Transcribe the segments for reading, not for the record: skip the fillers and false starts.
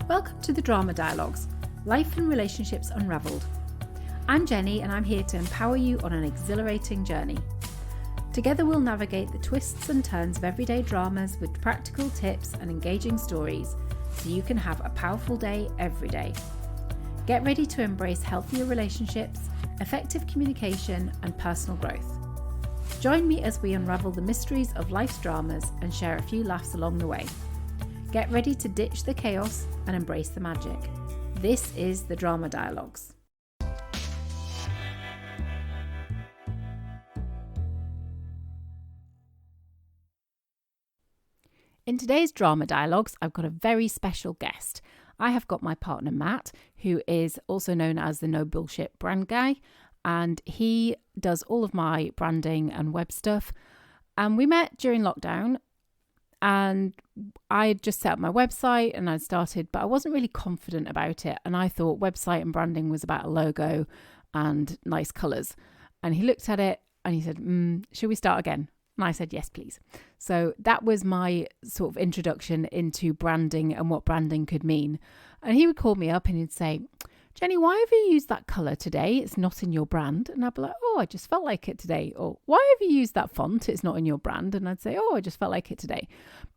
Welcome to the Drama Dialogues, Life and Relationships Unravelled. I'm Jenny and I'm here to empower you on an exhilarating journey. Together we'll navigate the twists and turns of everyday dramas with practical tips and engaging stories so you can have a powerful day every day. Get ready to embrace healthier relationships, effective communication and personal growth. Join me as we unravel the mysteries of life's dramas and share a few laughs along the way. Get ready to ditch the chaos and embrace the magic. This is the Drama Dialogues. In today's Drama Dialogues, I've got a very special guest. I have got my partner Matt, who is also known as the No Bullshit Brand Guy, and he does all of my branding and web stuff. And we met during lockdown, and I had just set up my website and I'd started, but I wasn't really confident about it. And I thought website and branding was about a logo and nice colours. And he looked at it and he said, should we start again? And I said, yes, please. So that was my sort of introduction into branding and what branding could mean. And he would call me up and he'd say, Jenny, why have you used that colour today? It's not in your brand. And I'd be like, oh, I just felt like it today. Or why have you used that font? It's not in your brand. And I'd say, oh, I just felt like it today.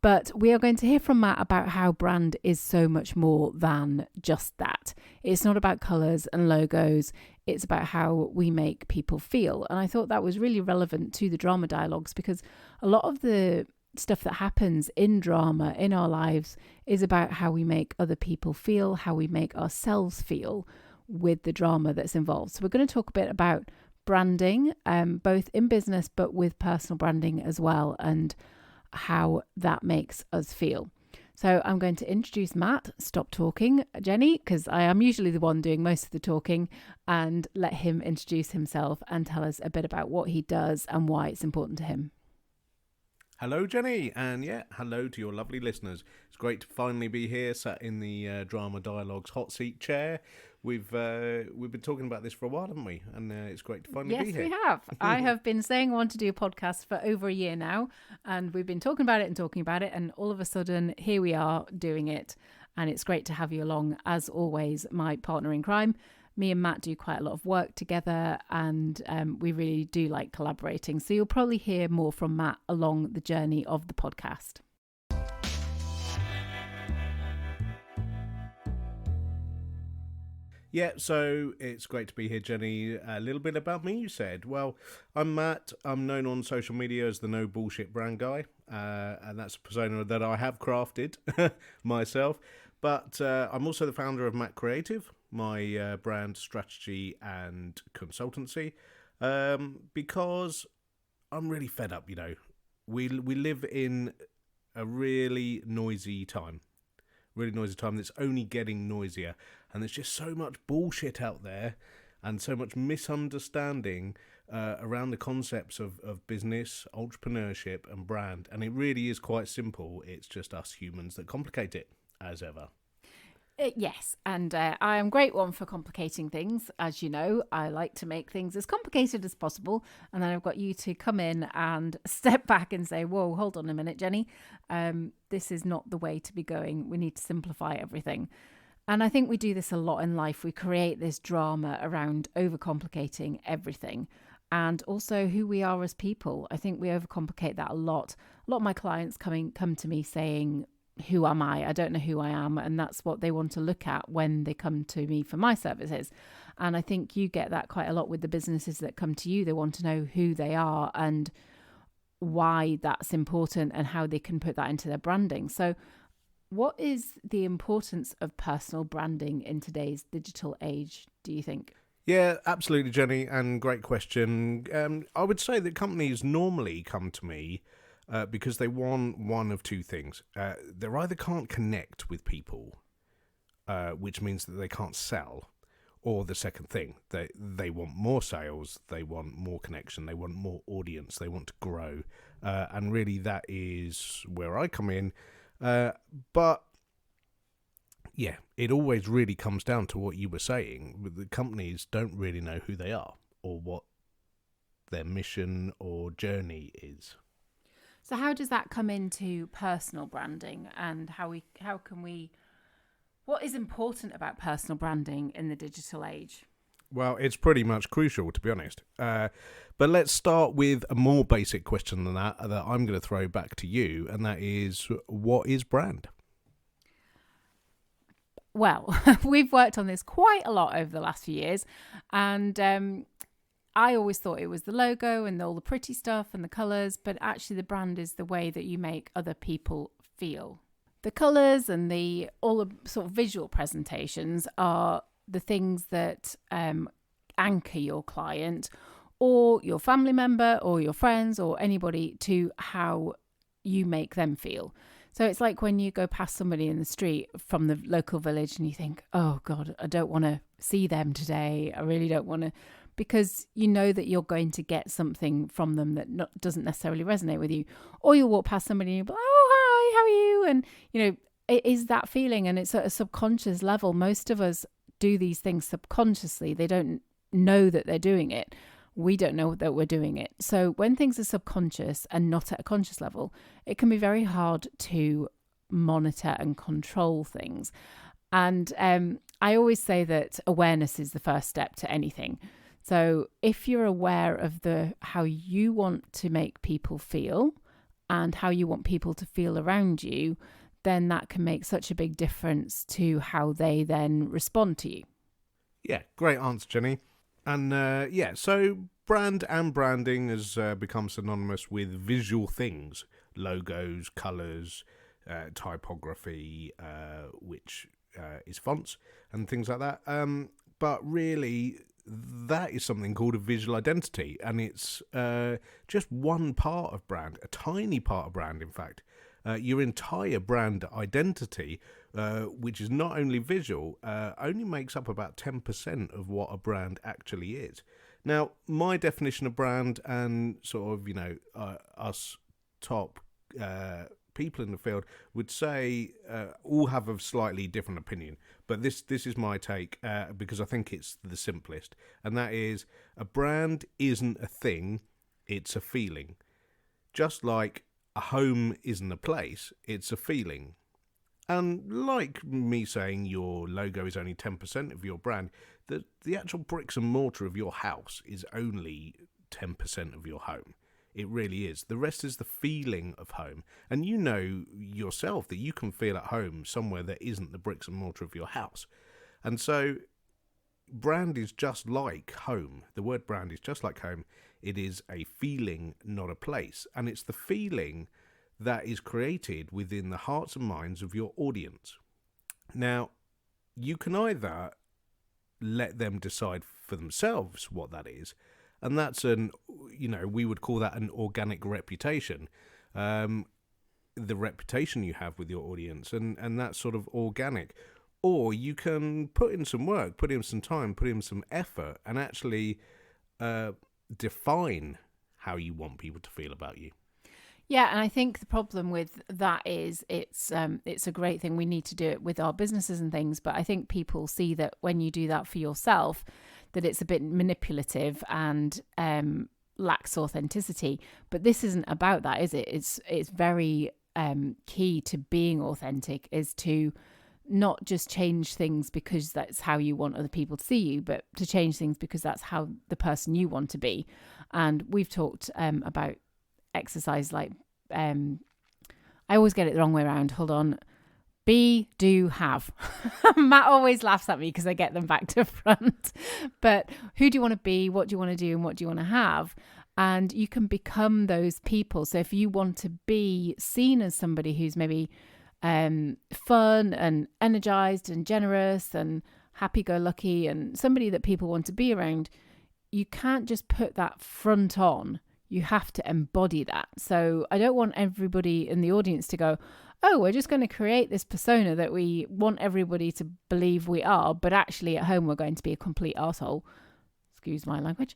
But we are going to hear from Matt about how brand is so much more than just that. It's not about colours and logos. It's about how we make people feel. And I thought that was really relevant to the Drama Dialogues because a lot of the stuff that happens in drama in our lives is about how we make other people feel, how we make ourselves feel with the drama that's involved. So we're going to talk a bit about branding, both in business but with personal branding as well, and how that makes us feel. So I'm going to introduce Matt. Stop talking, Jenny, because I am usually the one doing most of the talking, and let him introduce himself and tell us a bit about what he does and why it's important to him. Hello, Jenny, and hello to your lovely listeners. It's great to finally be here, sat in the Drama Dialogues hot seat chair. We've been talking about this for a while, haven't we? And it's great to finally be here. Yes, we have. I have been saying I want to do a podcast for over a year now, and we've been talking about it, and all of a sudden, here we are doing it. And it's great to have you along, as always, my partner in crime. Me and Matt do quite a lot of work together and we really do like collaborating. So you'll probably hear more from Matt along the journey of the podcast. Yeah, so it's great to be here, Jenny. A little bit about me, you said. Well, I'm Matt. I'm known on social media as the No Bullshit Brand Guy. And that's a persona that I have crafted myself. But I'm also the founder of Matt Creative, my brand strategy and consultancy, because I'm really fed up, We live in a really noisy time that's only getting noisier, and there's just so much bullshit out there and so much misunderstanding around the concepts of business, entrepreneurship and brand, and it really is quite simple. It's just us humans that complicate it, as ever. Yes, and I am a great one for complicating things. As you know, I like to make things as complicated as possible. And then I've got you to come in and step back and say, whoa, hold on a minute, Jenny. This is not the way to be going. We need to simplify everything. And I think we do this a lot in life. We create this drama around overcomplicating everything. And also who we are as people. I think we overcomplicate that a lot. A lot of my clients come to me saying, who am I? I don't know who I am. And that's what they want to look at when they come to me for my services. And I think you get that quite a lot with the businesses that come to you. They want to know who they are and why that's important and how they can put that into their branding. So what is the importance of personal branding in today's digital age, do you think? Yeah, absolutely, Jenny, and great question. I would say that companies normally come to me because they want one of two things. They either can't connect with people, which means that they can't sell, or the second thing, they want more sales, they want more connection, they want more audience, they want to grow. And really that is where I come in. But yeah, it always really comes down to what you were saying. The companies don't really know who they are or what their mission or journey is. So how does that come into personal branding, and how can we What is important about personal branding in the digital age? Well, it's pretty much crucial, to be honest. But let's start with a more basic question than that I'm going to throw back to you, and that is, what is brand? Well, we've worked on this quite a lot over the last few years, and I always thought it was the logo and all the pretty stuff and the colours, but actually the brand is the way that you make other people feel. The colours and all the sort of visual presentations are the things that anchor your client or your family member or your friends or anybody to how you make them feel. So it's like when you go past somebody in the street from the local village and you think, oh God, I don't want to see them today. I really don't want to, because you know that you're going to get something from them that doesn't necessarily resonate with you. Or you'll walk past somebody and you'll be like, oh, hi, how are you? And, you know, it is that feeling, and it's at a subconscious level. Most of us do these things subconsciously. They don't know that they're doing it. We don't know that we're doing it. So when things are subconscious and not at a conscious level, it can be very hard to monitor and control things. And I always say that awareness is the first step to anything. So if you're aware of how you want to make people feel and how you want people to feel around you, then that can make such a big difference to how they then respond to you. Yeah, great answer, Jenny. And so brand and branding has become synonymous with visual things, logos, colours, typography, which is fonts and things like that. But really, that is something called a visual identity, and it's just one part of brand, a tiny part of brand, in fact. Your entire brand identity, which is not only visual, only makes up about 10% of what a brand actually is. Now, my definition of brand and sort of, us top people in the field would say all have a slightly different opinion. But this is my take because I think it's the simplest. And that is, a brand isn't a thing, it's a feeling. Just like a home isn't a place, it's a feeling. And like me saying your logo is only 10% of your brand, the actual bricks and mortar of your house is only 10% of your home. It really is. The rest is the feeling of home. And you know yourself that you can feel at home somewhere that isn't the bricks and mortar of your house. And so brand is just like home. The word brand is just like home. It is a feeling, not a place. And it's the feeling that is created within the hearts and minds of your audience. Now, you can either let them decide for themselves what that is, and that's we would call that an organic reputation. The reputation you have with your audience, and that's sort of organic. Or you can put in some work, put in some time, put in some effort, and actually define how you want people to feel about you. Yeah, and I think the problem with that is it's a great thing. We need to do it with our businesses and things, but I think people see that when you do that for yourself, that it's a bit manipulative and lacks authenticity. But this isn't about that, is it? It's very key to being authentic, is to not just change things because that's how you want other people to see you, but to change things because that's how the person you want to be. And we've talked about exercise like I always get it the wrong way around. Hold on. Be, do, have. Matt always laughs at me because I get them back to front. But who do you want to be? What do you want to do? And what do you want to have? And you can become those people. So if you want to be seen as somebody who's maybe fun and energized and generous and happy-go-lucky and somebody that people want to be around, you can't just put that front on. You have to embody that. So I don't want everybody in the audience to go, oh, we're just going to create this persona that we want everybody to believe we are, but actually at home we're going to be a complete arsehole. Excuse my language.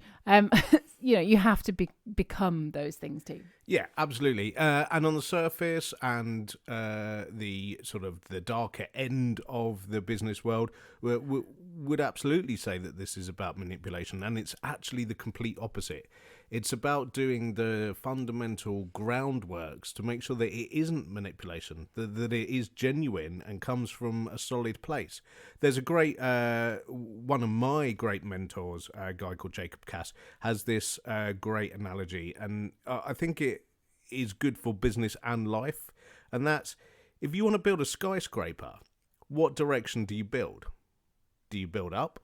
You have to become those things too. Yeah, absolutely. And on the surface and the sort of the darker end of the business world, would absolutely say that this is about manipulation, and it's actually the complete opposite. It's about doing the fundamental groundworks to make sure that it isn't manipulation, that it is genuine and comes from a solid place. There's a great, one of my great mentors, a guy called Jacob Cass, has this great analogy, and I think it is good for business and life. And that's, if you want to build a skyscraper, what direction do you build? Do you build up?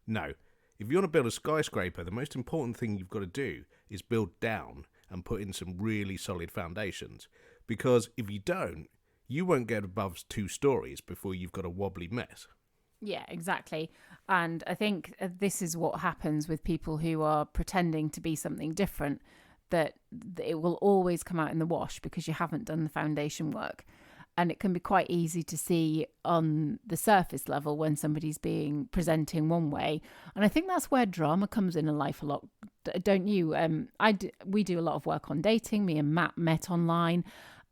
No. If you want to build a skyscraper, the most important thing you've got to do is build down and put in some really solid foundations. Because if you don't, you won't get above 2 stories before you've got a wobbly mess. Yeah, exactly. And I think this is what happens with people who are pretending to be something different, that it will always come out in the wash because you haven't done the foundation work. And it can be quite easy to see on the surface level when somebody's presenting one way. And I think that's where drama comes in life a lot, don't you? We do a lot of work on dating. Me and Matt met online,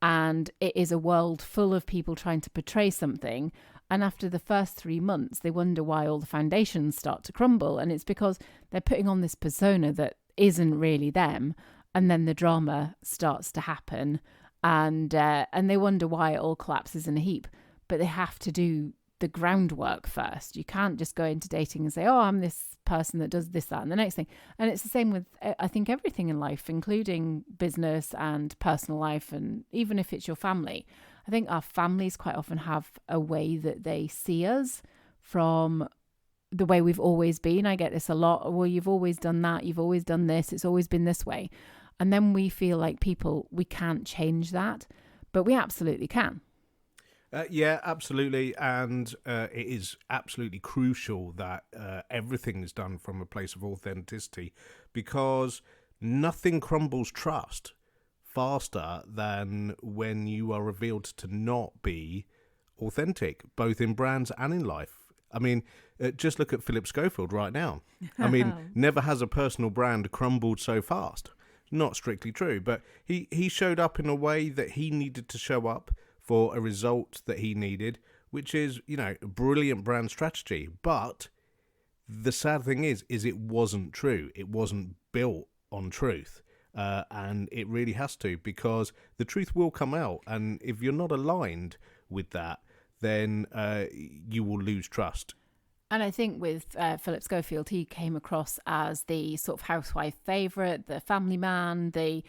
and it is a world full of people trying to portray something. And after the first 3 months, they wonder why all the foundations start to crumble. And it's because they're putting on this persona that isn't really them. And then the drama starts to happen. And they wonder why it all collapses in a heap. But they have to do the groundwork first. You can't just go into dating and say, oh, I'm this person that does this, that, and the next thing. And it's the same with, I think, everything in life, including business and personal life, and even if it's your family. I think our families quite often have a way that they see us from the way we've always been. I get this a lot. Well, you've always done that. You've always done this. It's always been this way. And then we feel like people, we can't change that, but we absolutely can. Yeah, absolutely. And it is absolutely crucial that everything is done from a place of authenticity, because nothing crumbles trust faster than when you are revealed to not be authentic, both in brands and in life. I mean, just look at Philip Schofield right now. I mean, never has a personal brand crumbled so fast. Not strictly true, but he showed up in a way that he needed to show up for a result that he needed, which is, a brilliant brand strategy. But the sad thing is it wasn't true. It wasn't built on truth. And it really has to, because the truth will come out. And if you're not aligned with that, then you will lose trust. And I think with Philip Schofield, he came across as the sort of housewife favourite, the family man, the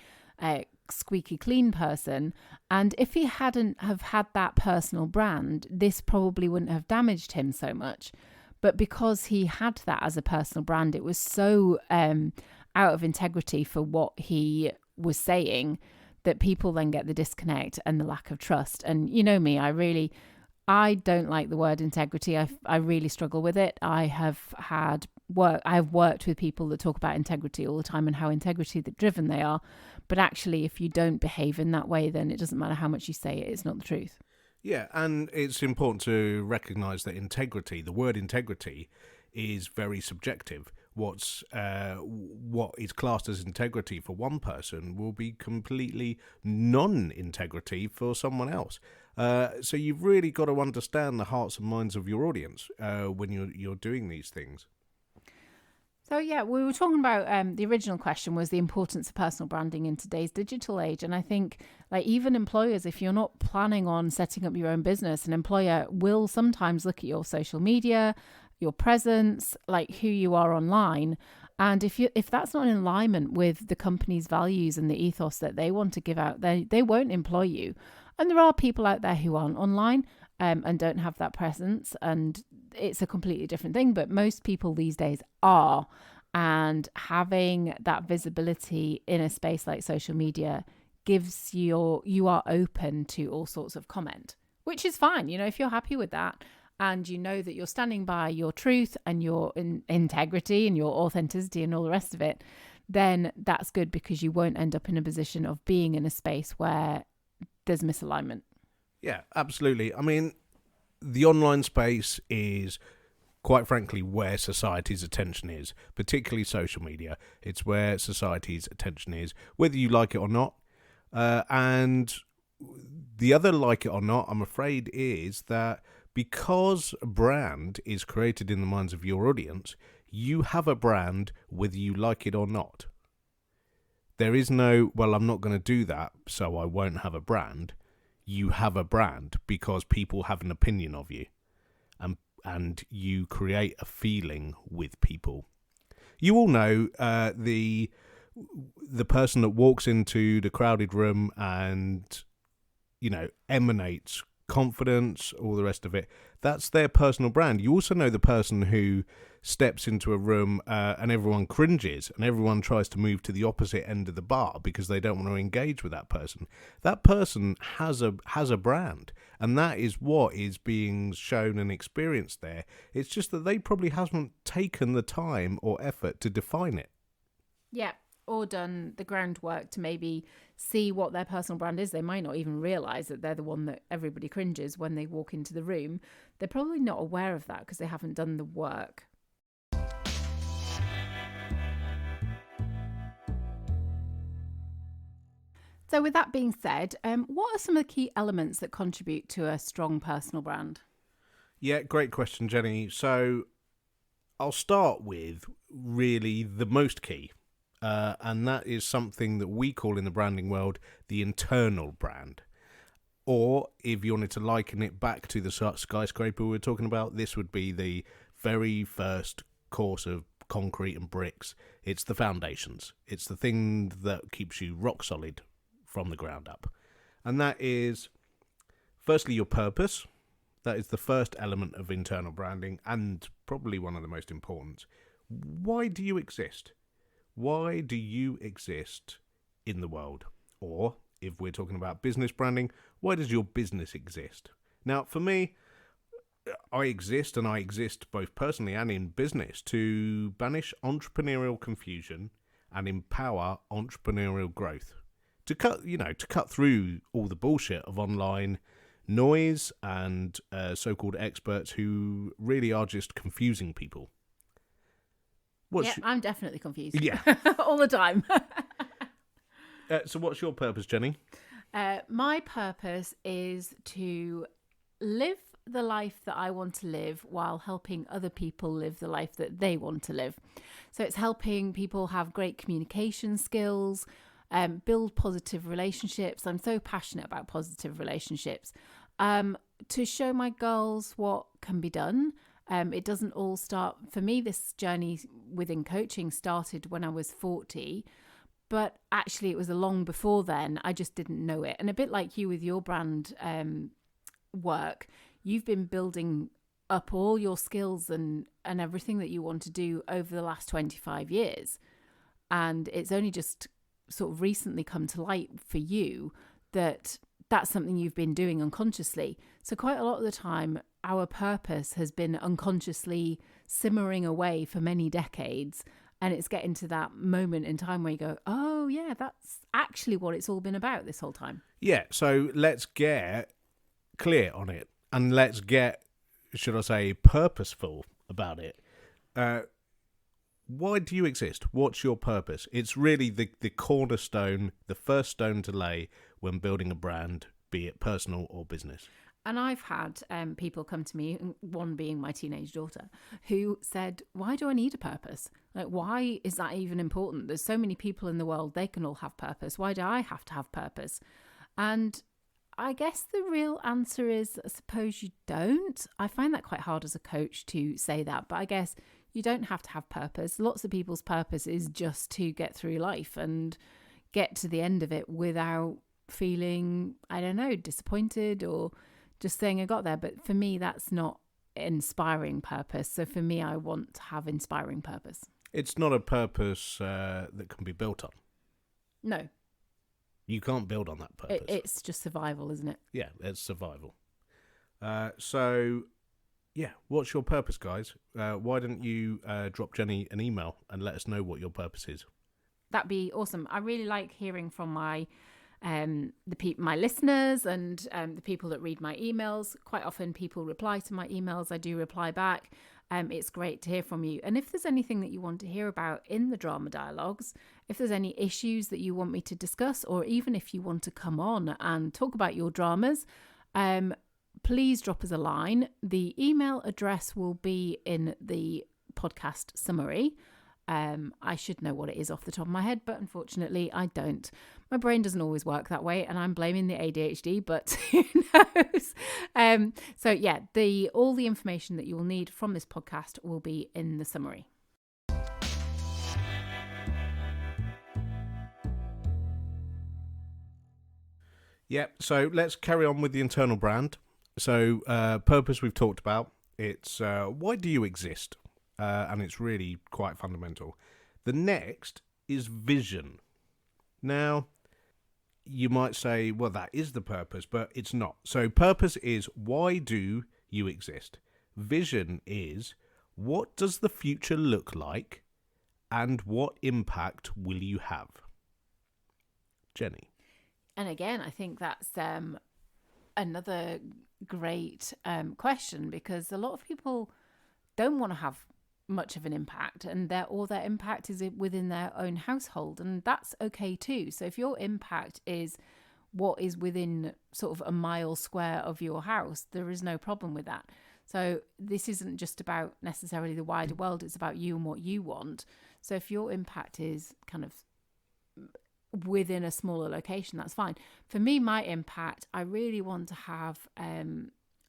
squeaky clean person. And if he hadn't have had that personal brand, this probably wouldn't have damaged him so much. But because he had that as a personal brand, it was so out of integrity for what he was saying that people then get the disconnect and the lack of trust. And you know me, I don't like the word integrity. I really struggle with it. I've worked with people that talk about integrity all the time and how integrity driven they are. But actually, if you don't behave in that way, then it doesn't matter how much you say it. It's not the truth. Yeah, and it's important to recognise that the word integrity, is very subjective. What is classed as integrity for one person will be completely non-integrity for someone else. So you've really got to understand the hearts and minds of your audience when you're doing these things. So yeah, we were talking about the original question was the importance of personal branding in today's digital age. And I think even employers, if you're not planning on setting up your own business, an employer will sometimes look at your social media, your presence, who you are online. And if that's not in alignment with the company's values and the ethos that they want to give out, they won't employ you. And there are people out there who aren't online and don't have that presence, and it's a completely different thing. But most people these days are, and having that visibility in a space like social media gives you are open to all sorts of comment, which is fine. If you're happy with that, and you know that you're standing by your truth and your integrity and your authenticity and all the rest of it, then that's good, because you won't end up in a position of being in a space where there's misalignment. Yeah, absolutely. I mean, the online space is, quite frankly, where society's attention is, particularly social media. It's where society's attention is, whether you like it or not. And the other like it or not, I'm afraid, is that because a brand is created in the minds of your audience, You have a brand whether you like it or not. There is no, well, I'm not going to do that, so I won't have a brand. You have a brand because people have an opinion of you, and you create a feeling with people. You all know the person that walks into the crowded room and, emanates confidence, all the rest of it. That's their personal brand. You also know the person who steps into a room and everyone cringes and everyone tries to move to the opposite end of the bar because they don't want to engage with that person. That person has a brand, and that is what is being shown and experienced there. It's just that they probably haven't taken the time or effort to define it. Yeah, or done the groundwork to maybe see what their personal brand is. They might not even realise that they're the one that everybody cringes when they walk into the room. They're probably not aware of that because they haven't done the work. So with that being said, what are some of the key elements that contribute to a strong personal brand? Yeah, great question, Jenny. So I'll start with really the most key, and that is something that we call in the branding world the internal brand. Or if you wanted to liken it back to the skyscraper we were talking about, this would be the very first course of concrete and bricks. It's the foundations. It's the thing that keeps you rock solid from the ground up. And that is, firstly, your purpose. That is the first element of internal branding and probably one of the most important. Why do you exist? Why do you exist in the world? Or, if we're talking about business branding, why does your business exist? Now, for me, I exist, and I exist both personally and in business, to banish entrepreneurial confusion and empower entrepreneurial growth. To cut through all the bullshit of online noise and so-called experts who really are just confusing people. I'm definitely confused. Yeah. All the time. So what's your purpose, Jenny? My purpose is to live the life that I want to live while helping other people live the life that they want to live. So it's helping people have great communication skills, build positive relationships. I'm so passionate about positive relationships. To show my girls what can be done. It doesn't all start, for me, this journey within coaching started when I was 40, but actually it was long before then. I just didn't know it. And a bit like you with your brand work, you've been building up all your skills and everything that you want to do over the last 25 years. And it's only just sort of recently come to light for you that that's something you've been doing unconsciously. So quite a lot of the time, our purpose has been unconsciously simmering away for many decades. And it's getting to that moment in time where you go, oh, yeah, that's actually what it's all been about this whole time. Yeah, so let's get clear on it. And let's get, should I say, purposeful about it. Why do you exist? What's your purpose? It's really the cornerstone, the first stone to lay when building a brand, be it personal or business. And I've had people come to me, one being my teenage daughter, who said, why do I need a purpose? Like, why is that even important? There's so many people in the world, they can all have purpose. Why do I have to have purpose? And I guess the real answer is, I suppose you don't. I find that quite hard as a coach to say that, but I guess you don't have to have purpose. Lots of people's purpose is just to get through life and get to the end of it without feeling, I don't know, disappointed or just saying I got there. But for me, that's not inspiring purpose. So for me, I want to have inspiring purpose. It's not a purpose that can be built on. No. You can't build on that purpose. It's just survival, isn't it? Yeah, it's survival. So, yeah, what's your purpose, guys? Why don't you drop Jenny an email and let us know what your purpose is? That'd be awesome. I really like hearing from my listeners and the people that read my emails. Quite often people reply to my emails. I do reply back. It's great to hear from you. And if there's anything that you want to hear about in the drama dialogues, if there's any issues that you want me to discuss, or even if you want to come on and talk about your dramas, please drop us a line. The email address will be in the podcast summary. I should know what it is off the top of my head, but unfortunately I don't. My brain doesn't always work that way, and I'm blaming the ADHD, but who knows? So yeah, all the information that you will need from this podcast will be in the summary. Yep, so let's carry on with the internal brand. So purpose we've talked about. It's why do you exist? And it's really quite fundamental. The next is vision. Now, you might say, well, that is the purpose, but it's not. So purpose is why do you exist? Vision is what does the future look like and what impact will you have? Jenny. And again, I think that's another great question, because a lot of people don't want to have much of an impact, and their impact is within their own household, and that's okay too. So if your impact is what is within sort of a mile square of your house, there is no problem with that. So this isn't just about necessarily the wider world, it's about you and what you want. So if your impact is kind of within a smaller location, that's fine. For me, my impact, I really want to have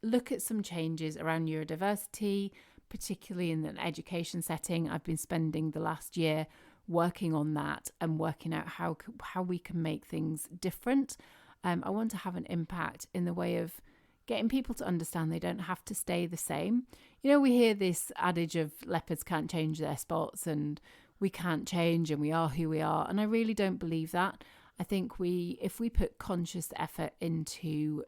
look at some changes around neurodiversity, particularly in an education setting. I've been spending the last year working on that and working out how we can make things different. I want to have an impact in the way of getting people to understand they don't have to stay the same. You know, we hear this adage of leopards can't change their spots and we can't change and we are who we are. And I really don't believe that. I think if we put conscious effort into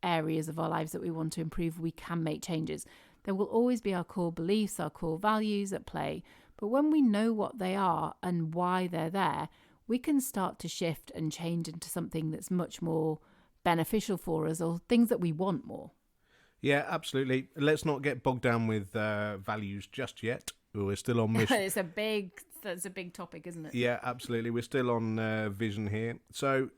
areas of our lives that we want to improve, we can make changes. There will always be our core beliefs, our core values at play. But when we know what they are and why they're there, we can start to shift and change into something that's much more beneficial for us, or things that we want more. Yeah, absolutely. Let's not get bogged down with values just yet. We're still on mission. That's a big topic, isn't it? Yeah, absolutely. We're still on vision here. So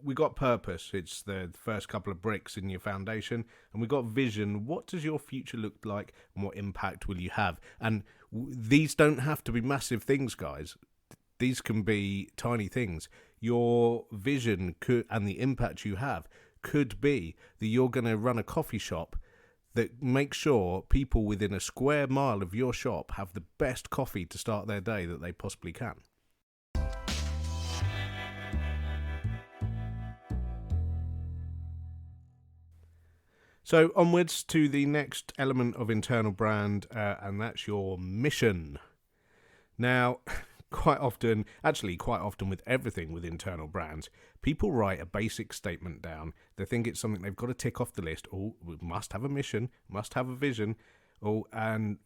we got purpose. It's the first couple of bricks in your foundation. And we got vision. What does your future look like and what impact will you have? And these don't have to be massive things, guys. These can be tiny things. Your vision and the impact you have could be that you're going to run a coffee shop that makes sure people within a square mile of your shop have the best coffee to start their day that they possibly can. So onwards to the next element of internal brand, and that's your mission. Now, quite often with everything with internal brands, people write a basic statement down. They think it's something they've got to tick off the list. Oh, we must have a mission, must have a vision. Oh, and,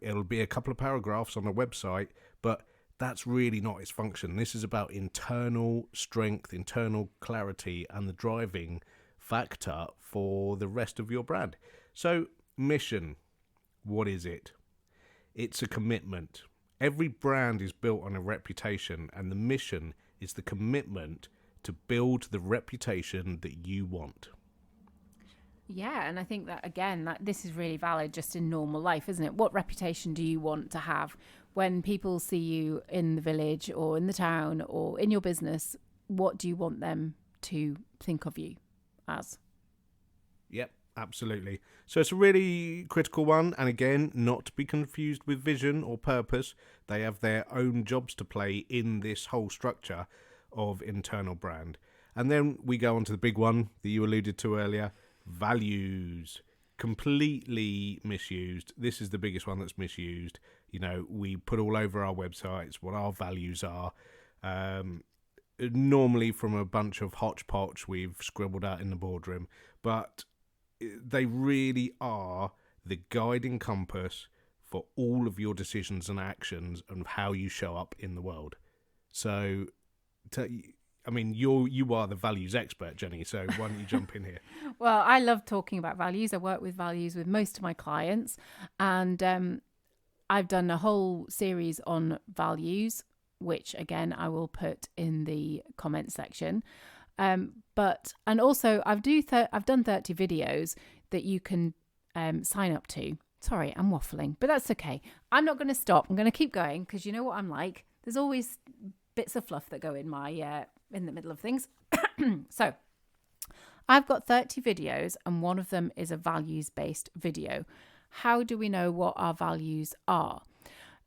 it'll be a couple of paragraphs on a website, but that's really not its function. This is about internal strength, internal clarity, and the driving factor for the rest of your brand. So, mission, what is it? It's a commitment. Every brand is built on a reputation, and the mission is the commitment to build the reputation that you want. Yeah, and I think that, again, that this is really valid just in normal life, isn't it? What reputation do you want to have when people see you in the village or in the town or in your business? What do you want them to think of you as? Yep, absolutely. So it's a really critical one, and again, not to be confused with vision or purpose. They have their own jobs to play in this whole structure of internal brand. And then we go on to the big one that you alluded to earlier, values. Completely misused. This is the biggest one that's misused. We put all over our websites what our values are. Normally from a bunch of hodgepodge we've scribbled out in the boardroom, but they really are the guiding compass for all of your decisions and actions and how you show up in the world. So, you are the values expert, Jenny, so why don't you jump in here? Well, I love talking about values. I work with values with most of my clients, and I've done a whole series on values, which again I will put in the comment section. And also I've done 30 videos that you can sign up to. Sorry, I'm waffling, but that's okay. I'm not going to stop. I'm going to keep going because you know what I'm like. There's always bits of fluff that go in my in the middle of things. So I've got 30 videos and one of them is a values-based video. How do we know what our values are?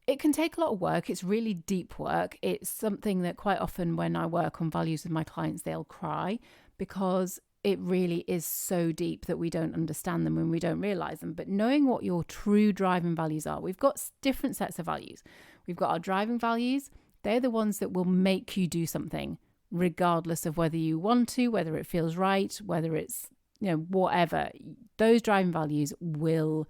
It can take a lot of work. It's really deep work. It's something that quite often when I work on values with my clients, they'll cry because it really is so deep that we don't understand them when we don't realize them. But knowing what your true driving values are, we've got different sets of values. We've got our driving values. They're the ones that will make you do something, regardless of whether you want to, whether it feels right, whether it's, whatever. Those driving values will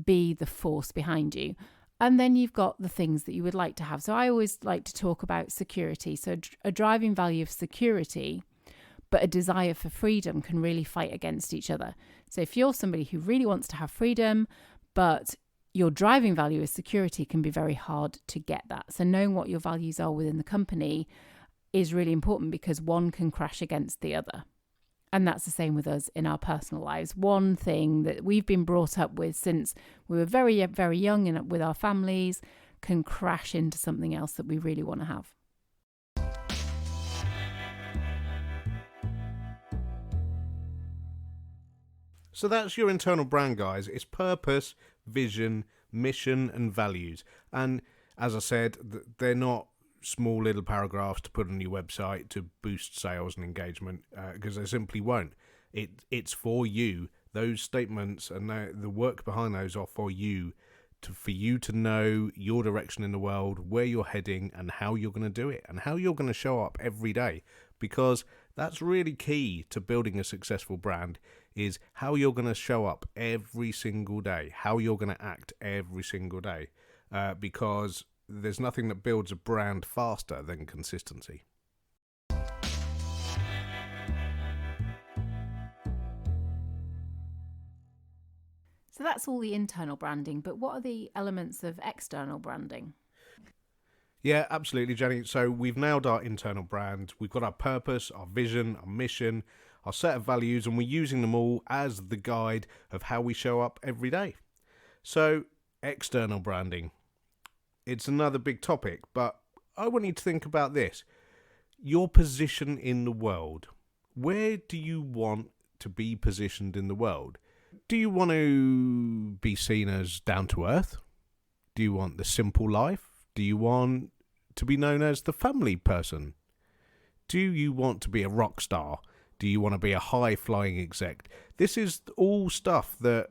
be the force behind you. And then you've got the things that you would like to have. So I always like to talk about security. So a driving value of security, but a desire for freedom can really fight against each other. So if you're somebody who really wants to have freedom, but your driving value is security, can be very hard to get that. So knowing what your values are within the company is really important because one can crash against the other. And that's the same with us in our personal lives. One thing that we've been brought up with since we were very, very young and with our families can crash into something else that we really want to have. So that's your internal brand, guys. It's purpose, vision, mission, and values. And as I said, they're not small little paragraphs to put on your website to boost sales and engagement, because they simply won't. It's for you. Those statements and the work behind those are for you, for you to know your direction in the world, where you're heading, and how you're going to do it, and how you're going to show up every day. Because that's really key to building a successful brand, is how you're going to show up every single day, how you're going to act every single day, because there's nothing that builds a brand faster than consistency. So that's all the internal branding, but what are the elements of external branding? Yeah, absolutely, Jenny. So we've nailed our internal brand. We've got our purpose, our vision, our mission, our set of values, and we're using them all as the guide of how we show up every day. So external branding. It's another big topic, but I want you to think about this. Your position in the world. Where do you want to be positioned in the world? Do you want to be seen as down to earth? Do you want the simple life? Do you want to be known as the family person? Do you want to be a rock star? Do you want to be a high-flying exec? This is all stuff that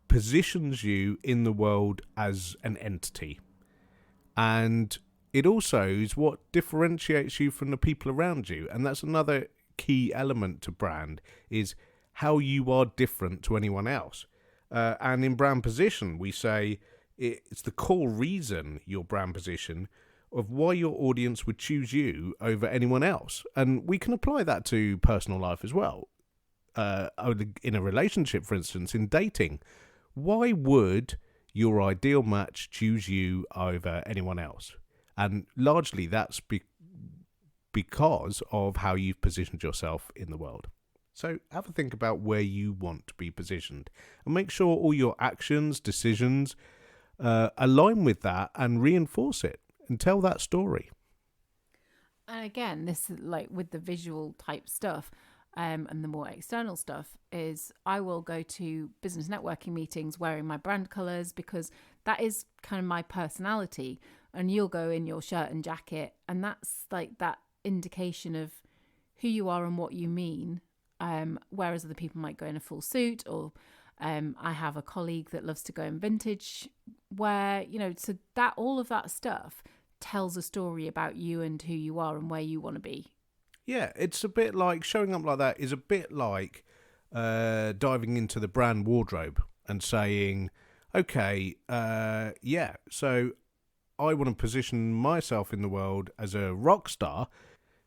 positions you in the world as an entity. And it also is what differentiates you from the people around you. And that's another key element to brand, is how you are different to anyone else. And in brand position, we say it's the core reason, your brand position, of why your audience would choose you over anyone else. And we can apply that to personal life as well. In a relationship, for instance, in dating, why would your ideal match choose you over anyone else? And largely that's because of how you've positioned yourself in the world. So have a think about where you want to be positioned and make sure all your actions, decisions align with that and reinforce it and tell that story. And again, this is like with the visual type stuff. And the more external stuff is I will go to business networking meetings wearing my brand colours because that is kind of my personality. And you'll go in your shirt and jacket, and that's like that indication of who you are and what you mean. Whereas other people might go in a full suit, or I have a colleague that loves to go in vintage wear, so that all of that stuff tells a story about you and who you are and where you want to be. Yeah, it's a bit like showing up like that is a bit like diving into the brand wardrobe and saying, okay, so I want to position myself in the world as a rock star.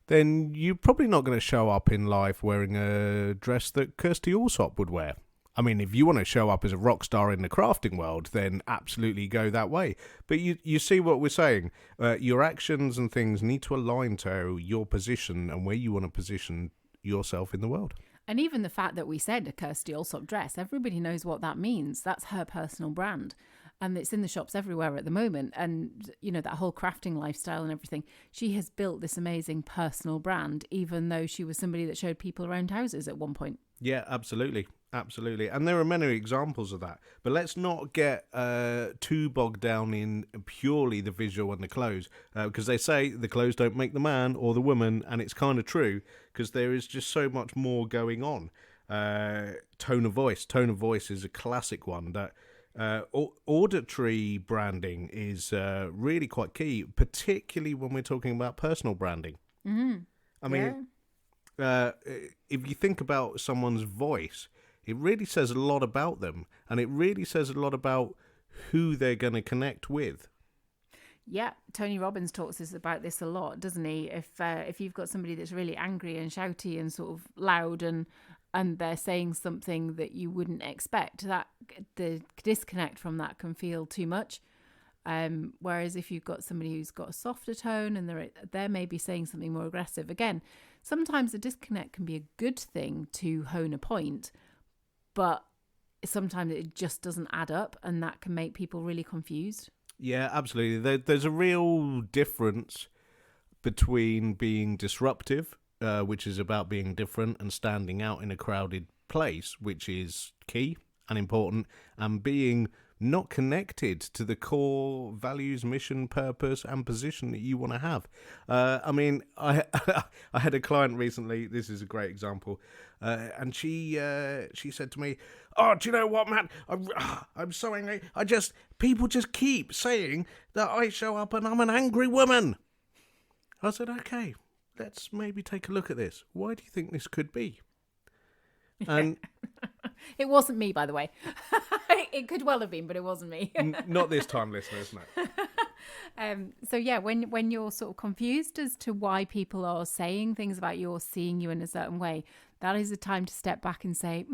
Then you're probably not going to show up in life wearing a dress that Kirsty Allsop would wear. I mean, if you want to show up as a rock star in the crafting world, then absolutely go that way. But you see what we're saying. Your actions and things need to align to your position and where you want to position yourself in the world. And even the fact that we said a Kirsty Allsop dress, everybody knows what that means. That's her personal brand. And it's in the shops everywhere at the moment. And, you know, that whole crafting lifestyle and everything. She has built this amazing personal brand, even though she was somebody that showed people around houses at one point. Yeah, absolutely. Absolutely. And there are many examples of that. But let's not get too bogged down in purely the visual and the clothes. Because they say the clothes don't make the man or the woman. And it's kind of true, because there is just so much more going on. Tone of voice. Tone of voice is a classic one that auditory branding is really quite key, particularly when we're talking about personal branding. Mm-hmm. I mean, if you think about someone's voice, it really says a lot about them, and it really says a lot about who they're going to connect with. Yeah, Tony Robbins talks about this a lot, doesn't he? If you've got somebody that's really angry and shouty and sort of loud and they're saying something that you wouldn't expect, that the disconnect from that can feel too much. Whereas if you've got somebody who's got a softer tone and they're maybe saying something more aggressive, again, sometimes the disconnect can be a good thing to hone a point, but sometimes it just doesn't add up, and that can make people really confused. Yeah, absolutely. There's a real difference between being disruptive, which is about being different and standing out in a crowded place, which is key and important, and being not connected to the core values, mission, purpose, and position that you want to have. I mean, I I had a client recently. This is a great example, and she said to me, "Oh, do you know what, man? I'm so angry. People just keep saying that I show up and I'm an angry woman." I said, "Okay, let's maybe take a look at this. Why do you think this could be?" And it wasn't me, by the way. It could well have been, but it wasn't me. Not this time, listeners, no. So yeah, when you're sort of confused as to why people are saying things about you or seeing you in a certain way, that is a time to step back and say,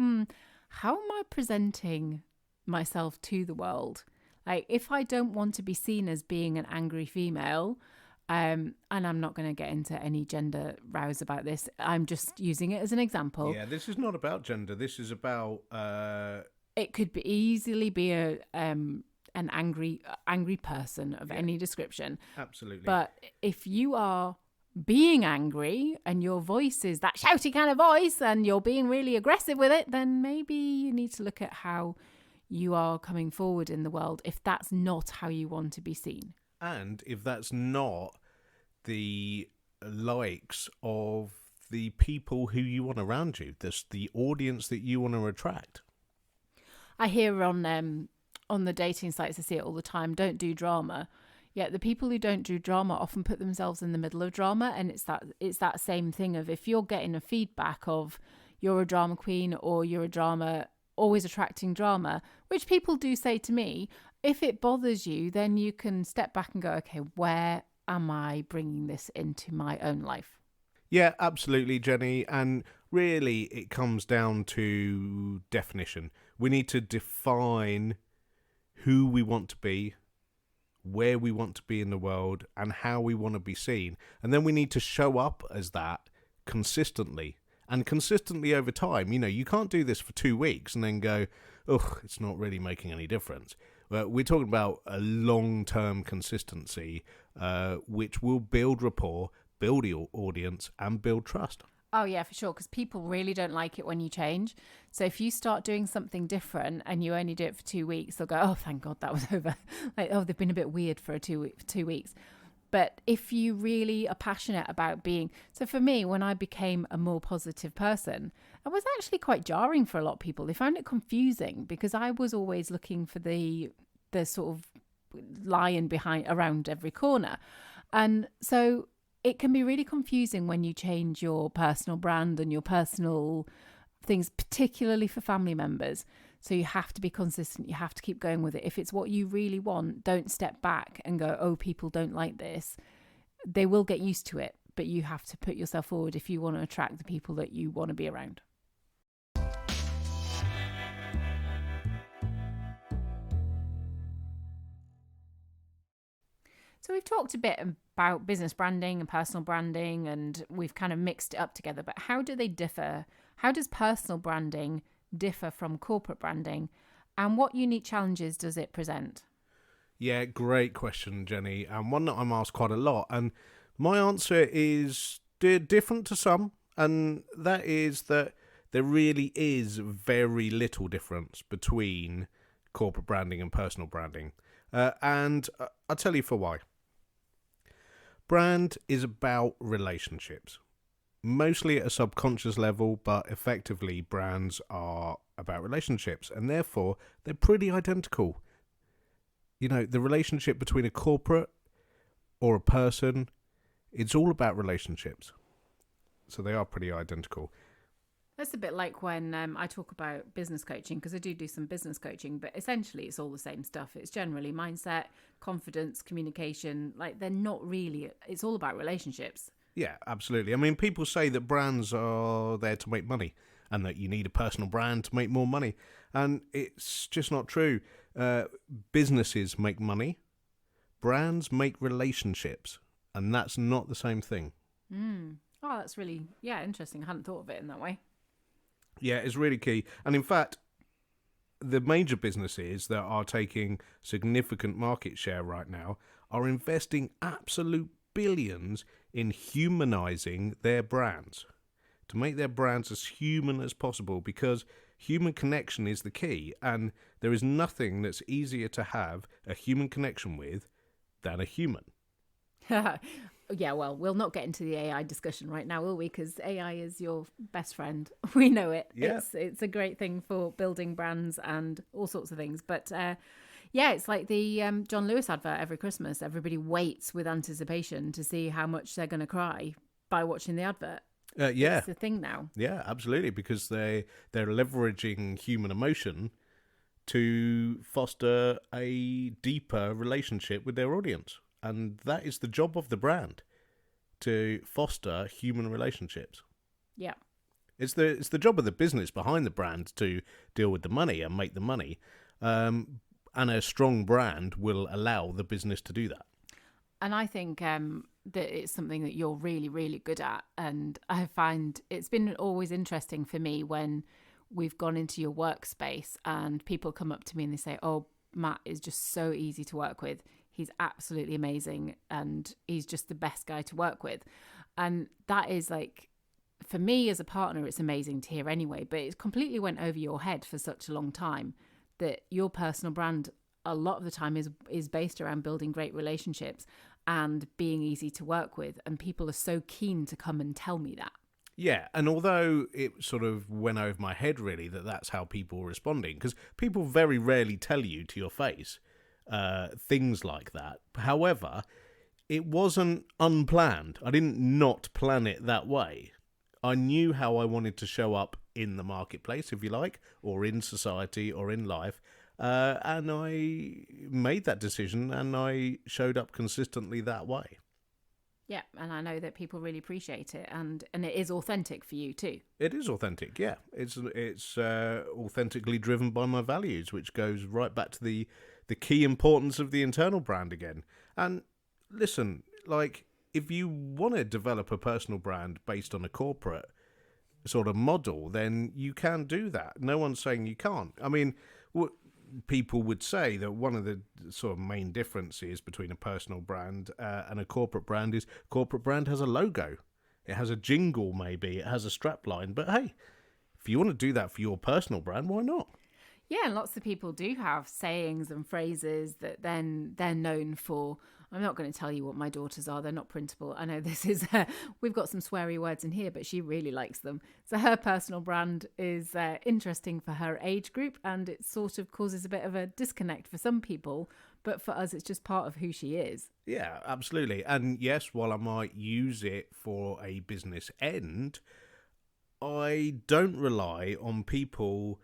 how am I presenting myself to the world? Like, if I don't want to be seen as being an angry female, and I'm not going to get into any gender rows about this, I'm just using it as an example. Yeah, this is not about gender. This is about... It could easily be an angry person of any description. Absolutely. But if you are being angry and your voice is that shouty kind of voice and you're being really aggressive with it, then maybe you need to look at how you are coming forward in the world if that's not how you want to be seen. And if that's not the likes of the people who you want around you, the audience that you want to attract. I hear on the dating sites, I see it all the time, don't do drama. Yet the people who don't do drama often put themselves in the middle of drama, and it's that same thing of, if you're getting a feedback of you're a drama queen or you're a drama, always attracting drama, which people do say to me, if it bothers you, then you can step back and go, okay, where am I bringing this into my own life? Yeah, absolutely, Jenny. And really, it comes down to definition. We need to define who we want to be, where we want to be in the world, and how we want to be seen. And then we need to show up as that consistently, and consistently over time. You know, you can't do this for 2 weeks and then go, ugh, it's not really making any difference. We're talking about a long-term consistency, which will build rapport, build your audience, and build trust. Oh, yeah, for sure, because people really don't like it when you change. So if you start doing something different and you only do it for 2 weeks, they'll go, oh, thank God that was over. Like, oh, they've been a bit weird for 2 weeks. But if you really are passionate about being... So for me, when I became a more positive person, it was actually quite jarring for a lot of people. They found it confusing because I was always looking for the sort of lion around every corner. And so it can be really confusing when you change your personal brand and your personal things, particularly for family members. So you have to be consistent. You have to keep going with it. If it's what you really want, don't step back and go, oh, people don't like this. They will get used to it, but you have to put yourself forward if you want to attract the people that you want to be around. So we've talked a bit about business branding and personal branding, and we've kind of mixed it up together, but how do they differ? How does personal branding differ from corporate branding, and what unique challenges does it present? Yeah, great question, Jenny, and one that I'm asked quite a lot. And my answer is different to some, and that is that there really is very little difference between corporate branding and personal branding. And I'll tell you for why. Brand is about relationships, mostly at a subconscious level, but effectively brands are about relationships, and therefore they're pretty identical. You know, the relationship between a corporate or a person, it's all about relationships. So they are pretty identical. That's a bit like when I talk about business coaching, because I do some business coaching, but essentially it's all the same stuff. It's generally mindset, confidence, communication. Like they're not really, it's all about relationships. Yeah, absolutely. I mean, people say that brands are there to make money and that you need a personal brand to make more money. And it's just not true. Businesses make money. Brands make relationships. And that's not the same thing. Oh, that's really, interesting. I hadn't thought of it in that way. Yeah, it's really key. And in fact, the major businesses that are taking significant market share right now are investing absolute billions in humanizing their brands, to make their brands as human as possible, because human connection is the key, and there is nothing that's easier to have a human connection with than a human. Yeah, well, we'll not get into the AI discussion right now, will we? Because AI is your best friend. We know it. Yeah. It's a great thing for building brands and all sorts of things. But yeah, it's like the John Lewis advert every Christmas. Everybody waits with anticipation to see how much they're going to cry by watching the advert. Yeah. It's the thing now. Yeah, absolutely, because they're leveraging human emotion to foster a deeper relationship with their audience. And that is the job of the brand, to foster human relationships. Yeah. It's the job of the business behind the brand to deal with the money and make the money. And a strong brand will allow the business to do that. And I think that it's something that you're really, really good at. And I find it's been always interesting for me when we've gone into your workspace and people come up to me and they say, oh, Matt is just so easy to work with. He's absolutely amazing and he's just the best guy to work with. And that is like, for me as a partner, it's amazing to hear anyway, but it completely went over your head for such a long time that your personal brand a lot of the time is based around building great relationships and being easy to work with. And people are so keen to come and tell me that. Yeah, and although it sort of went over my head really that that's how people were responding, because people very rarely tell you to your face things like that. However, it wasn't unplanned. I didn't not plan it that way. I knew how I wanted to show up in the marketplace, if you like, or in society or in life. And I made that decision and I showed up consistently that way. Yeah, and I know that people really appreciate it, and it is authentic for you too. It is authentic, yeah. It's authentically driven by my values, which goes right back to the key importance of the internal brand again. And listen, like, if you want to develop a personal brand based on a corporate sort of model, then you can do that. No one's saying you can't. I mean, people would say that one of the sort of main differences between a personal brand and a corporate brand is corporate brand has a logo. It has a jingle, maybe. It has a strapline. But hey, if you want to do that for your personal brand, why not? Yeah, and lots of people do have sayings and phrases that then they're known for. I'm not going to tell you what my daughters are. They're not printable. I know this is, we've got some sweary words in here, but she really likes them. So her personal brand is interesting for her age group, and it sort of causes a bit of a disconnect for some people. But for us, it's just part of who she is. Yeah, absolutely. And yes, while I might use it for a business end, I don't rely on people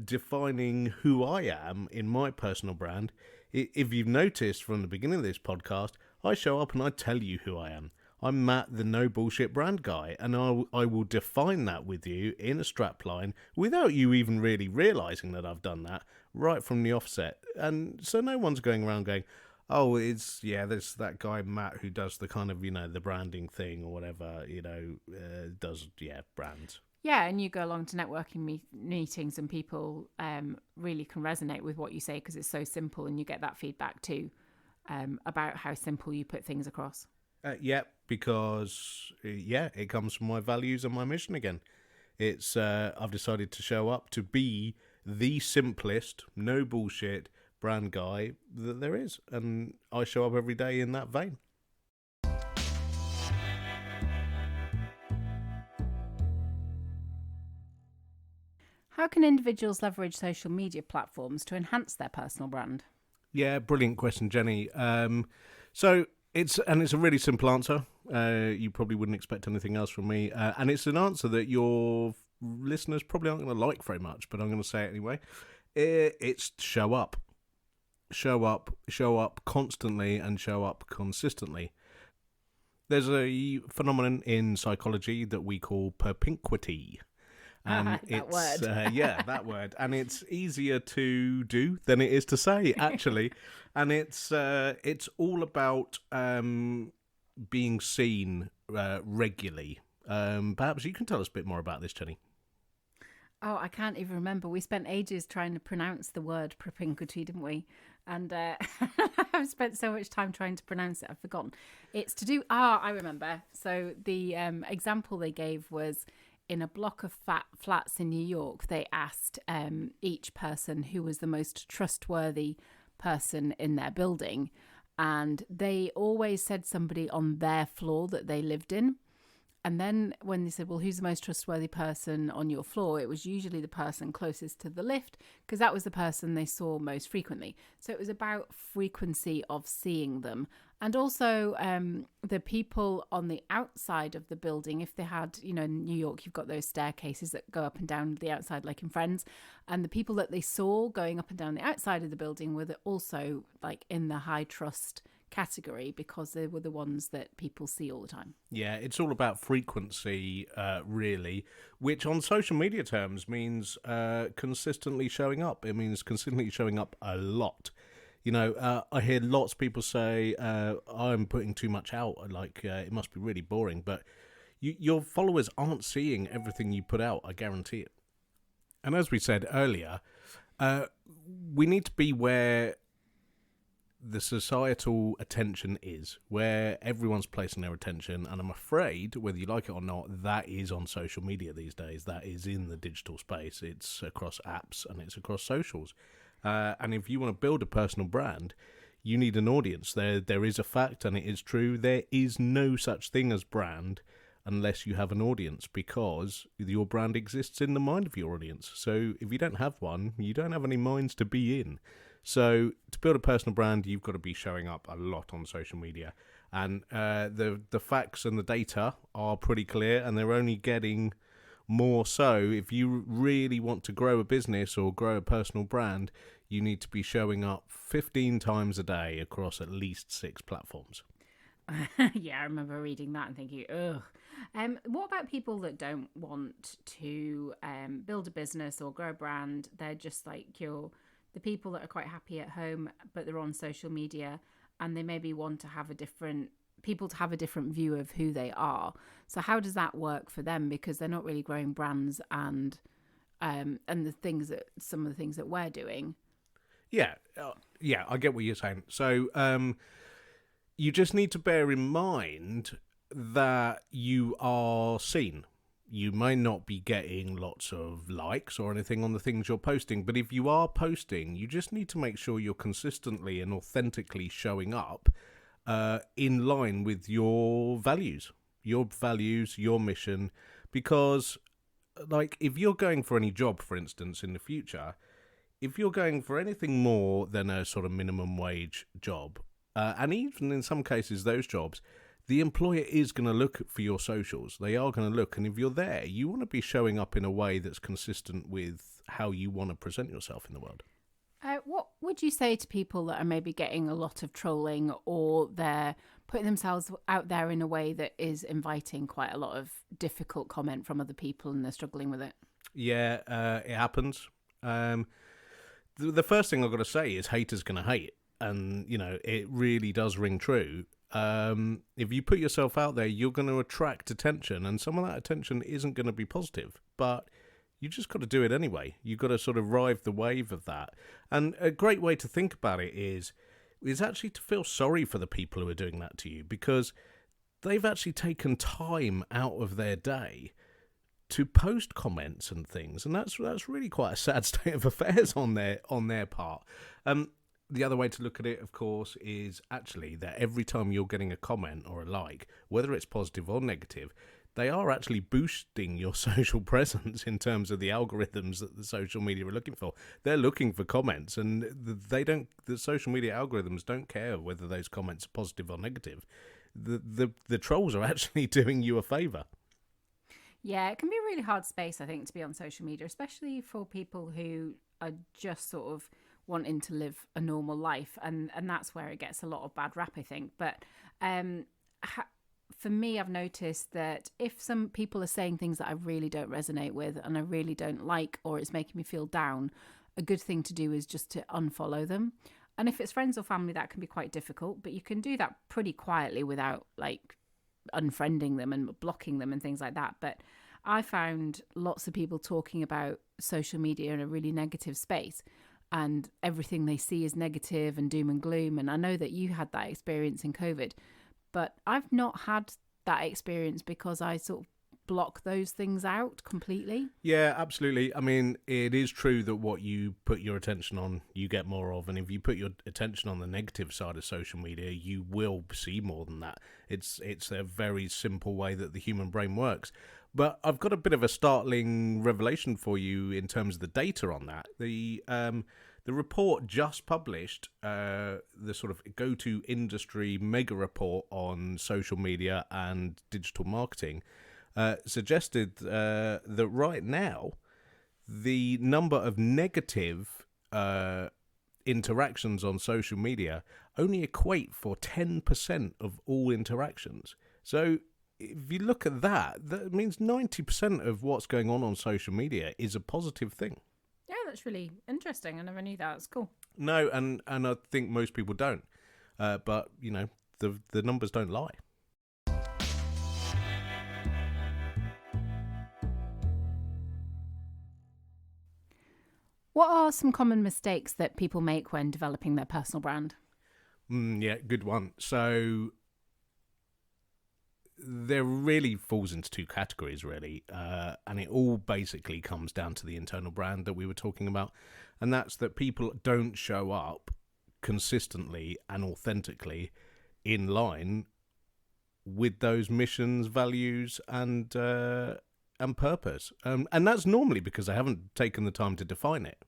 defining who I am in my personal brand. If you've noticed from the beginning of this podcast, I show up and I tell you who I am. I'm Matt, the no bullshit brand guy, and I will define that with you in a strapline without you even really realising that I've done that right from the offset. And so no one's going around going, oh, there's that guy Matt who does the kind of, the branding thing or whatever, does, brands. Yeah, and you go along to networking meetings and people really can resonate with what you say because it's so simple, and you get that feedback too about how simple you put things across. Yeah, because it comes from my values and my mission again. It's I've decided to show up to be the simplest, no bullshit brand guy that there is, and I show up every day in that vein. How can individuals leverage social media platforms to enhance their personal brand? Yeah, brilliant question, Jenny. So it's a really simple answer. You probably wouldn't expect anything else from me, and it's an answer that your listeners probably aren't going to like very much, but I'm going to say it anyway. It's show up, show up constantly, and show up consistently. There's a phenomenon in psychology that we call propinquity. And That word. That word. And it's easier to do than it is to say, actually. And it's all about being seen regularly. Perhaps you can tell us a bit more about this, Jenny. Oh, I can't even remember. We spent ages trying to pronounce the word propinquity, didn't we? And I've spent so much time trying to pronounce it, I've forgotten. It's to do... I remember. So the example they gave was... in a block of flats in New York, they asked each person who was the most trustworthy person in their building. And they always said somebody on their floor that they lived in. And then when they said, well, who's the most trustworthy person on your floor? It was usually the person closest to the lift, because that was the person they saw most frequently. So it was about frequency of seeing them. And also the people on the outside of the building, if they had, in New York, you've got those staircases that go up and down the outside, like in Friends. And the people that they saw going up and down the outside of the building were also like in the high trust category, because they were the ones that people see all the time. Yeah, it's all about frequency, really, which on social media terms means consistently showing up. It means consistently showing up a lot. I hear lots of people say, I'm putting too much out, it must be really boring, but your followers aren't seeing everything you put out, I guarantee it. And as we said earlier, we need to be where the societal attention is, where everyone's placing their attention, and I'm afraid, whether you like it or not, that is on social media these days. That is in the digital space. It's across apps and it's across socials. And if you want to build a personal brand, you need an audience. There is a fact, and it is true, there is no such thing as brand unless you have an audience, because your brand exists in the mind of your audience. So if you don't have one, you don't have any minds to be in. So to build a personal brand, you've got to be showing up a lot on social media. And the facts and the data are pretty clear, and they're only getting more so. If you really want to grow a business or grow a personal brand, you need to be showing up 15 times a day across at least 6 platforms. Yeah, I remember reading that and thinking, ugh. What about people that don't want to build a business or grow a brand? They're just like the people that are quite happy at home, but they're on social media, and they maybe want to have a different view of who they are. So how does that work for them? Because they're not really growing brands and some of the things that we're doing. Yeah, I get what you're saying. So you just need to bear in mind that you are seen. You may not be getting lots of likes or anything on the things you're posting, but if you are posting, you just need to make sure you're consistently and authentically showing up in line with your values, your mission. Because, if you're going for any job, for instance, in the future, if you're going for anything more than a sort of minimum wage job, and even in some cases those jobs, the employer is going to look for your socials. They are going to look, and if you're there, you want to be showing up in a way that's consistent with how you want to present yourself in the world. What would you say to people that are maybe getting a lot of trolling, or they're putting themselves out there in a way that is inviting quite a lot of difficult comment from other people and they're struggling with it? Yeah, it happens. The first thing I've got to say is haters going to hate. and it really does ring true. If you put yourself out there, you're going to attract attention, and some of that attention isn't going to be positive, but you just got to do it anyway. You've got to sort of ride the wave of that. And a great way to think about it is actually to feel sorry for the people who are doing that to you, because they've actually taken time out of their day to post comments and things, and that's really quite a sad state of affairs on their part. The other way to look at it, of course, is actually that every time you're getting a comment or a like, whether it's positive or negative, they are actually boosting your social presence in terms of the algorithms that the social media are looking for. They're looking for comments, and the social media algorithms don't care whether those comments are positive or negative. The trolls are actually doing you a favour. Yeah, it can be a really hard space, I think, to be on social media, especially for people who are just sort of wanting to live a normal life, and that's where it gets a lot of bad rap, I think. But for me, I've noticed that if some people are saying things that I really don't resonate with and I really don't like, or it's making me feel down, a good thing to do is just to unfollow them. And if it's friends or family, that can be quite difficult, but you can do that pretty quietly without like unfriending them and blocking them and things like that. But I found lots of people talking about social media in a really negative space, and everything they see is negative and doom and gloom. And I know that you had that experience in COVID, but I've not had that experience because I sort of block those things out completely. Yeah, absolutely. I mean, it is true that what you put your attention on, you get more of. And if you put your attention on the negative side of social media, you will see more than that. It's a very simple way that the human brain works. But I've got a bit of a startling revelation for you in terms of the data on that. The report just published, the sort of go-to industry mega report on social media and digital marketing, suggested that right now the number of negative interactions on social media only equate for 10% of all interactions. So if you look at that, that means 90% of what's going on social media is a positive thing. Yeah, that's really interesting. I never knew that. It's cool. No, and I think most people don't. But, the numbers don't lie. What are some common mistakes that people make when developing their personal brand? Yeah, good one. So there really falls into two categories, really. And it all basically comes down to the internal brand that we were talking about. And that's that people don't show up consistently and authentically in line with those missions, values, and purpose. And that's normally because they haven't taken the time to define it.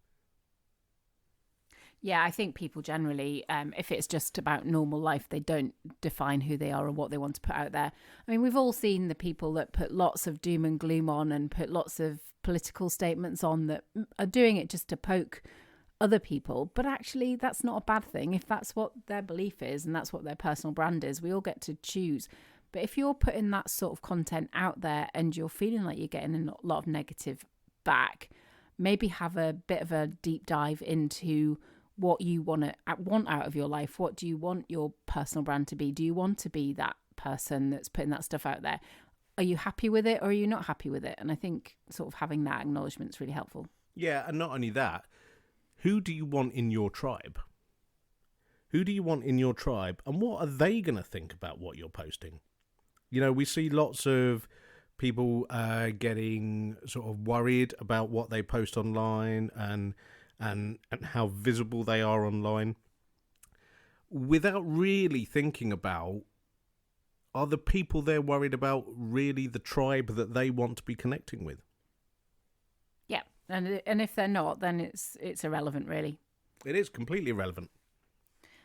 Yeah, I think people generally, if it's just about normal life, they don't define who they are or what they want to put out there. I mean, we've all seen the people that put lots of doom and gloom on and put lots of political statements on that are doing it just to poke other people. But actually, that's not a bad thing. If that's what their belief is and that's what their personal brand is, we all get to choose. But if you're putting that sort of content out there and you're feeling like you're getting a lot of negative back, maybe have a bit of a deep dive into what you want out of your life. What do you want your personal brand to be? Do you want to be that person that's putting that stuff out there? Are you happy with it or are you not happy with it? And I think sort of having that acknowledgement is really helpful. Yeah, and not only that, who do you want in your tribe? Who do you want in your tribe, and what are they going to think about what you're posting? We see lots of people getting sort of worried about what they post online and how visible they are online without really thinking about, are the people they're worried about really the tribe that they want to be connecting with? Yeah, and if they're not, then it's irrelevant, really. It is completely irrelevant.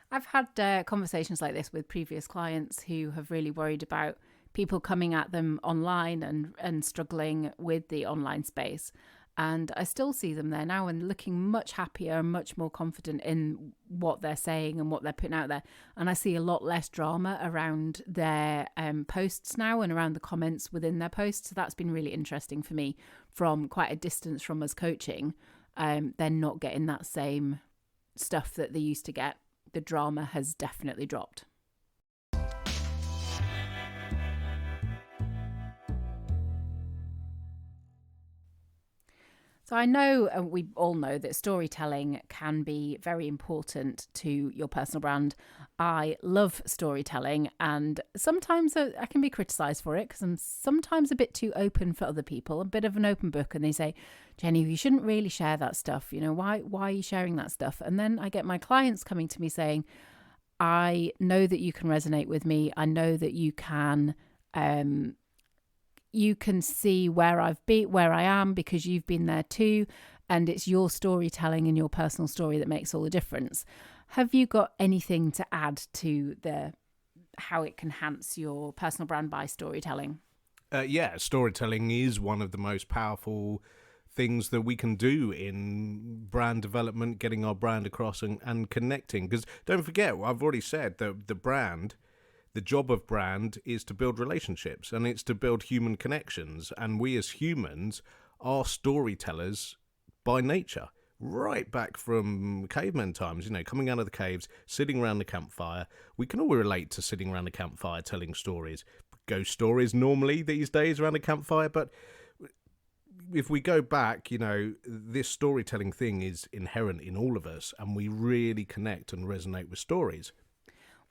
I've had conversations like this with previous clients who have really worried about people coming at them online and struggling with the online space. And I still see them there now and looking much happier and much more confident in what they're saying and what they're putting out there. And I see a lot less drama around their posts now and around the comments within their posts. So that's been really interesting for me from quite a distance from us coaching. They're not getting that same stuff that they used to get the drama has definitely dropped. So I know, and we all know, that storytelling can be very important to your personal brand. I love storytelling, and sometimes I can be criticised for it because I'm sometimes a bit too open for other people, a bit of an open book, and they say, Jenny, you shouldn't really share that stuff. You know, why are you sharing that stuff? And then I get my clients coming to me saying, I know that you can resonate with me. I know that you can see where I've been, where I am, because you've been there too. And it's your storytelling and your personal story that makes all the difference. Have you got anything to add to how it can enhance your personal brand by storytelling? Yeah, storytelling is one of the most powerful things that we can do in brand development, getting our brand across and connecting. Because don't forget, I've already said that the job of brand is to build relationships, and it's to build human connections. And we as humans are storytellers by nature, right back from caveman times, you know, coming out of the caves, sitting around the campfire. We can all relate to sitting around the campfire telling stories, ghost stories normally these days around a campfire. But if we go back, you know, this storytelling thing is inherent in all of us, and we really connect and resonate with stories.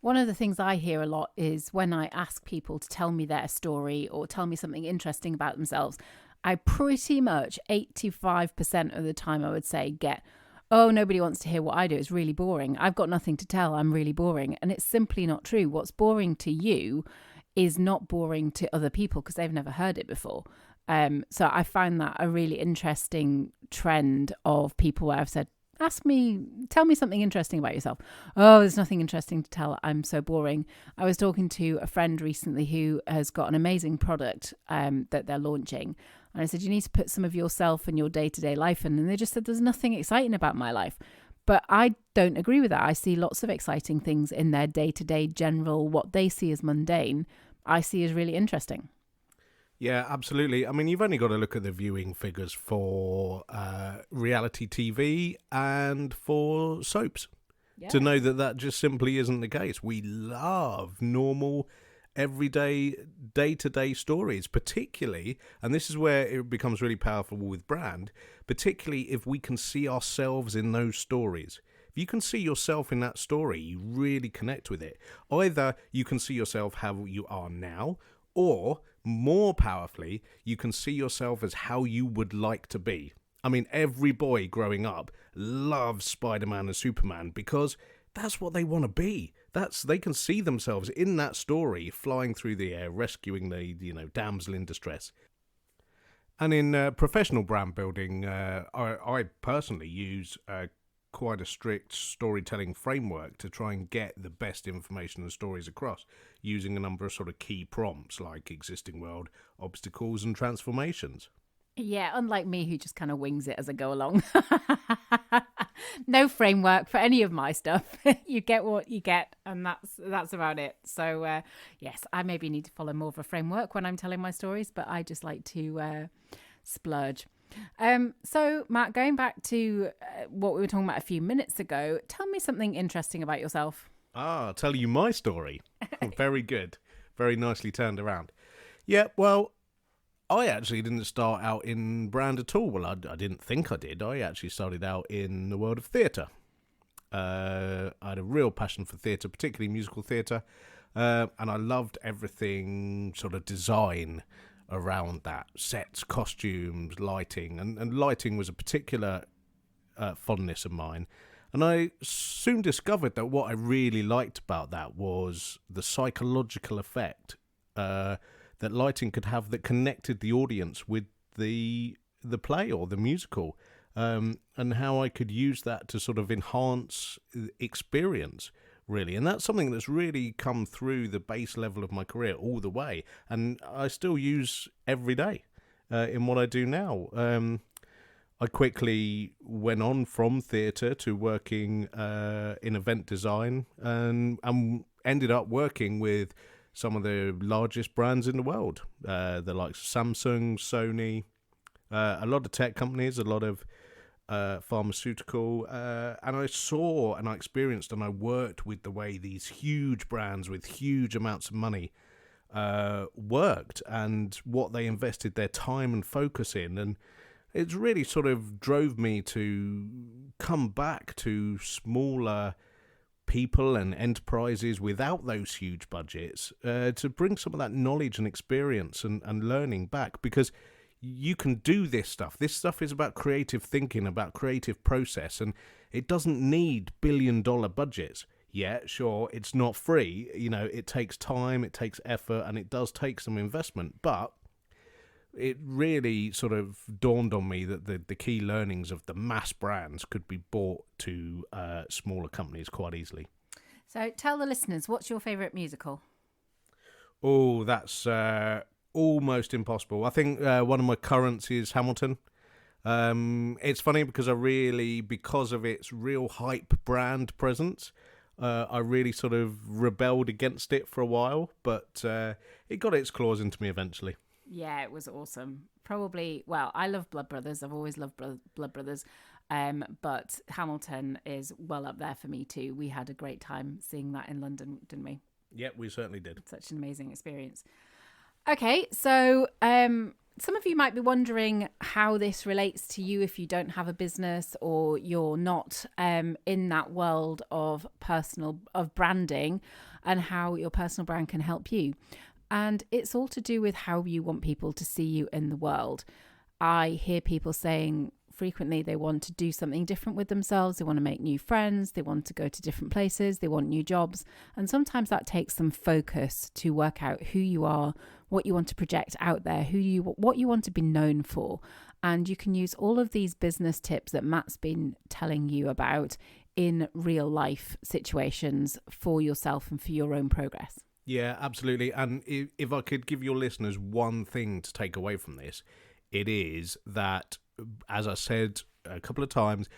One of the things I hear a lot is when I ask people to tell me their story or tell me something interesting about themselves, I pretty much 85% of the time I would say oh, nobody wants to hear what I do. It's really boring. I've got nothing to tell. I'm really boring. And it's simply not true. What's boring to you is not boring to other people because they've never heard it before. So I find that a really interesting trend of people where I've said, tell me something interesting about yourself. Oh, there's nothing interesting to tell. I'm so boring. I was talking to a friend recently who has got an amazing product that they're launching. And I said, you need to put some of yourself and your day-to-day life in. And they just said, there's nothing exciting about my life. But I don't agree with that. I see lots of exciting things in their day-to-day general, what they see as mundane, I see as really interesting. Yeah, absolutely. I mean, you've only got to look at the viewing figures for reality TV and for soaps to know that just simply isn't the case. We love normal, everyday, day-to-day stories, particularly, and this is where it becomes really powerful with brand, particularly if we can see ourselves in those stories. If you can see yourself in that story, you really connect with it. Either you can see yourself how you are now, or more powerfully, you can see yourself as how you would like to be. I mean, every boy growing up loves Spider-Man and Superman because that's what they want to be. They can see themselves in that story, flying through the air, rescuing the damsel in distress. And in professional brand building, I personally use quite a strict storytelling framework to try and get the best information and stories across, using a number of sort of key prompts like existing world, obstacles and transformations. Yeah, unlike me who just kind of wings it as I go along. No framework for any of my stuff. You get what you get, and that's about it. So yes, I maybe need to follow more of a framework when I'm telling my stories, but I just like to splurge. So Matt, going back to what we were talking about a few minutes ago, tell me something interesting about yourself. I'll tell you my story. Very good. Very nicely turned around. Yeah, well, I actually didn't start out in brand at all. Well, I didn't think I did. I actually started out in the world of theatre. I had a real passion for theatre, particularly musical theatre, and I loved everything sort of design around that. Sets, costumes, lighting, and lighting was a particular fondness of mine. And I soon discovered that what I really liked about that was the psychological effect that lighting could have that connected the audience with the play or the musical, and how I could use that to sort of enhance experience, really. And that's something that's really come through the base level of my career all the way, and I still use every day in what I do now. I quickly went on from theatre to working in event design, and ended up working with some of the largest brands in the world, the likes of Samsung, Sony, a lot of tech companies, a lot of pharmaceutical, and I saw and I experienced and I worked with the way these huge brands with huge amounts of money worked and what they invested their time and focus in. And it's really sort of drove me to come back to smaller people and enterprises without those huge budgets to bring some of that knowledge and experience and learning back, because you can do this stuff. This stuff is about creative thinking, about creative process, and it doesn't need billion-dollar budgets. Yeah, sure, it's not free. You know, it takes time, it takes effort, and it does take some investment. But it really sort of dawned on me that the key learnings of the mass brands could be brought to smaller companies quite easily. So tell the listeners, what's your favourite musical? Oh, that's almost impossible. I think one of my currents is Hamilton. It's funny because because of its real hype brand presence, I really sort of rebelled against it for a while, but it got its claws into me eventually. Yeah, it was awesome. Probably, well, I love Blood Brothers. I've always loved Blood Brothers. But Hamilton is well up there for me too. We had a great time seeing that in London, didn't we? Yeah, we certainly did. Such an amazing experience. Okay, so some of you might be wondering how this relates to you if you don't have a business or you're not in that world of branding, and how your personal brand can help you. And it's all to do with how you want people to see you in the world. I hear people saying frequently they want to do something different with themselves. They want to make new friends. They want to go to different places. They want new jobs. And sometimes that takes some focus to work out who you are, what you want to project out there, what you want to be known for. And you can use all of these business tips that Matt's been telling you about in real life situations for yourself and for your own progress. Yeah, absolutely. And if I could give your listeners one thing to take away from this, it is that, as I said a couple of times,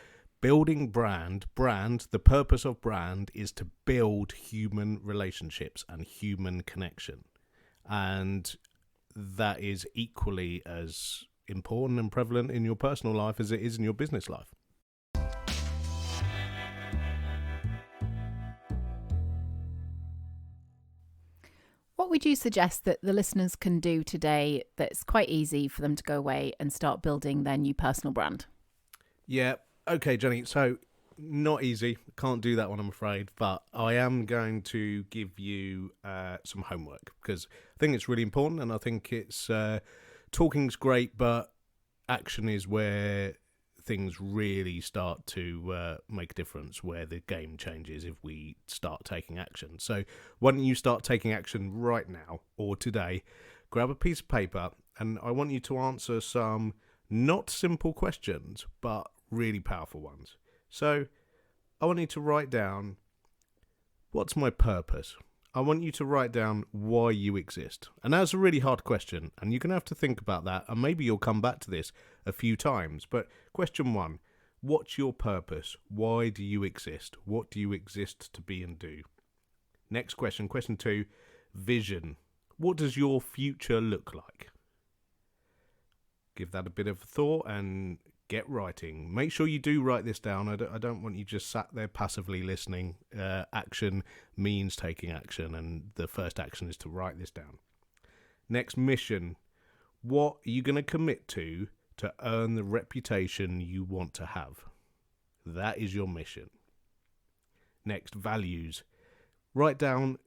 building brand, the purpose of brand is to build human relationships and human connection. And that is equally as important and prevalent in your personal life as it is in your business life. What would you suggest that the listeners can do today that's quite easy for them to go away and start building their new personal brand? Yeah, okay, Jenny. So, not easy. Can't do that one, I'm afraid. But I am going to give you some homework, because I think it's really important, and I think it's talking's great, but action is where things really start to make a difference, where the game changes if we start taking action. So why don't you start taking action right now or today? Grab a piece of paper, and I want you to answer some not simple questions, but really powerful ones. So I want you to write down, what's my purpose? I want you to write down why you exist. And that's a really hard question, and you're going to have to think about that, and maybe you'll come back to this a few times. But question 1, what's your purpose? Why do you exist? What do you exist to be and do? Next question 2, vision. What does your future look like? Give that a bit of thought and get writing. Make sure you do write this down. I don't want you just sat there passively listening. Action means taking action, and the first action is to write this down. Next, mission. What are you going to commit to earn the reputation you want to have? That is your mission. Next, values. Write down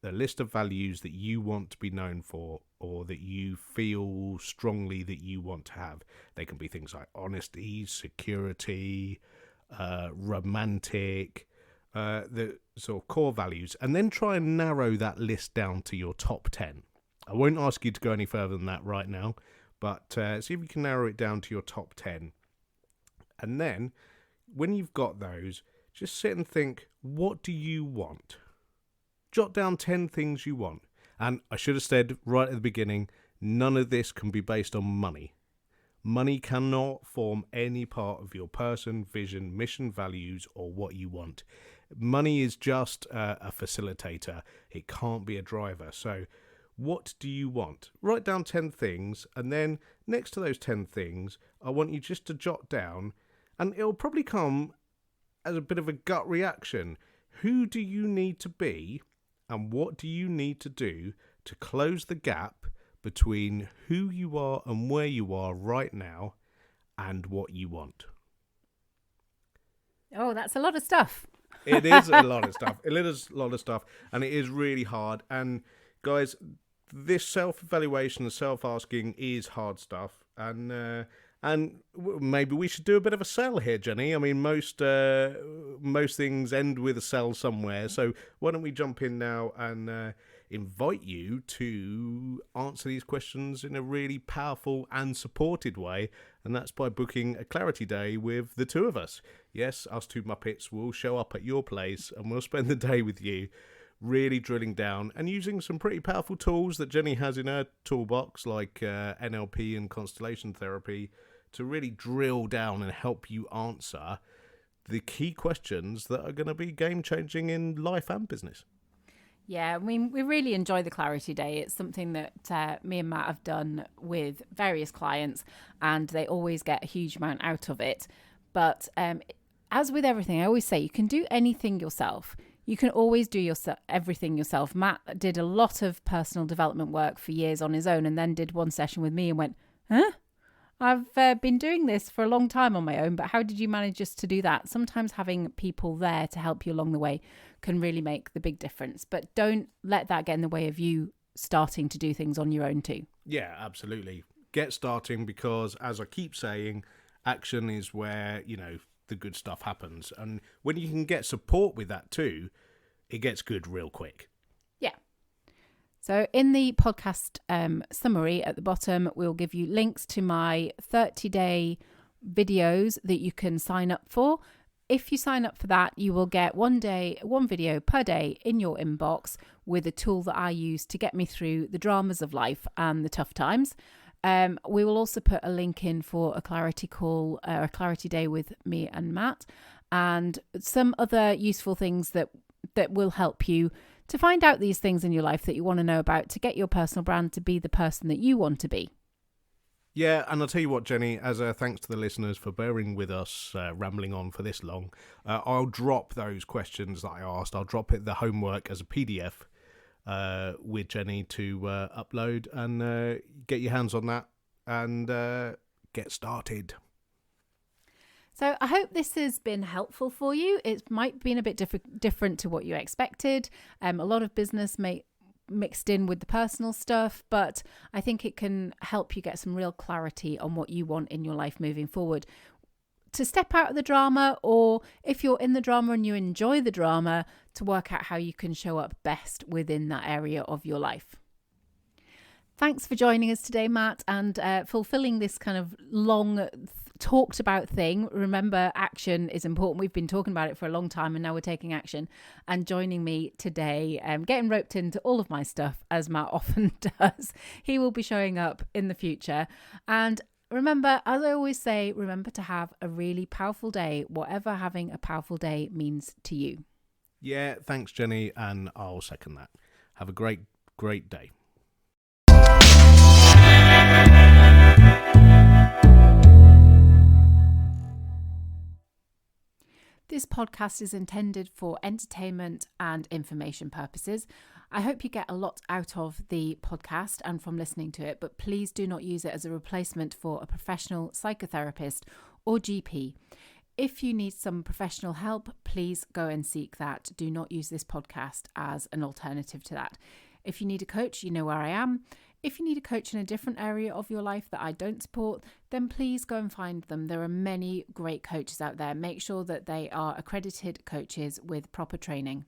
a list of values that you want to be known for, or that you feel strongly that you want to have. They can be things like honesty, security, romantic, the sort of core values. And then try and narrow that list down to your top 10. I won't ask you to go any further than that right now, but see if you can narrow it down to your top 10. And then, when you've got those, just sit and think, what do you want? Jot down 10 things you want. And I should have said right at the beginning, none of this can be based on money. Money cannot form any part of your person, vision, mission, values, or what you want. Money is just a facilitator. It can't be a driver. So What do you want? Write down 10 things, and then next to those 10 things, I want you just to jot down, and it'll probably come as a bit of a gut reaction. Who do you need to be, and what do you need to do to close the gap between who you are and where you are right now and what you want? Oh, that's a lot of stuff. It is a lot of stuff. It is a lot of stuff, and it is really hard. And guys, this self-evaluation and self-asking is hard stuff. And maybe we should do a bit of a sell here, Jenny. I mean, most things end with a sell somewhere. So why don't we jump in now and invite you to answer these questions in a really powerful and supported way, and that's by booking a clarity day with the two of us. Yes, us two Muppets will show up at your place and we'll spend the day with you, really drilling down and using some pretty powerful tools that Jenny has in her toolbox, like NLP and constellation therapy, to really drill down and help you answer the key questions that are going to be game-changing in life and business. Yeah, I mean, we really enjoy the Clarity Day. It's something that me and Matt have done with various clients, and they always get a huge amount out of it. But as with everything, I always say you can do anything yourself. You can always do everything yourself. Matt did a lot of personal development work for years on his own, and then did one session with me and went, huh? I've been doing this for a long time on my own, but how did you manage just to do that? Sometimes having people there to help you along the way can really make the big difference. But don't let that get in the way of you starting to do things on your own too. Yeah, absolutely. Get starting, because as I keep saying, action is where, the good stuff happens. And when you can get support with that too, it gets good real quick. Yeah. So in the podcast summary at the bottom, we'll give you links to my 30-day videos that you can sign up for. If you sign up for that, you will get one video per day in your inbox with a tool that I use to get me through the dramas of life and the tough times. We will also put a link in for a clarity call, a clarity day with me and Matt, and some other useful things that will help you to find out these things in your life that you want to know about, to get your personal brand to be the person that you want to be. Yeah, and I'll tell you what, Jenny, as a thanks to the listeners for bearing with us rambling on for this long, I'll drop those questions that I asked. I'll drop the homework as a PDF with Jenny to upload, and get your hands on that and get started. So I hope this has been helpful for you. It might have been a bit different to what you expected. A lot of business mixed in with the personal stuff, but I think it can help you get some real clarity on what you want in your life moving forward. To step out of the drama, or if you're in the drama and you enjoy the drama, to work out how you can show up best within that area of your life. Thanks for joining us today, Matt, and fulfilling this kind of long talked about thing. Remember, action is important. We've been talking about it for a long time, and now we're taking action. And joining me today, getting roped into all of my stuff, as Matt often does. He will be showing up in the future. And remember, as I always say, remember to have a really powerful day, whatever having a powerful day means to you. Yeah, thanks, Jenny, and I'll second that. Have a great, great day. This podcast is intended for entertainment and information purposes. I hope you get a lot out of the podcast and from listening to it, but please do not use it as a replacement for a professional psychotherapist or GP. If you need some professional help, please go and seek that. Do not use this podcast as an alternative to that. If you need a coach, you know where I am. If you need a coach in a different area of your life that I don't support, then please go and find them. There are many great coaches out there. Make sure that they are accredited coaches with proper training.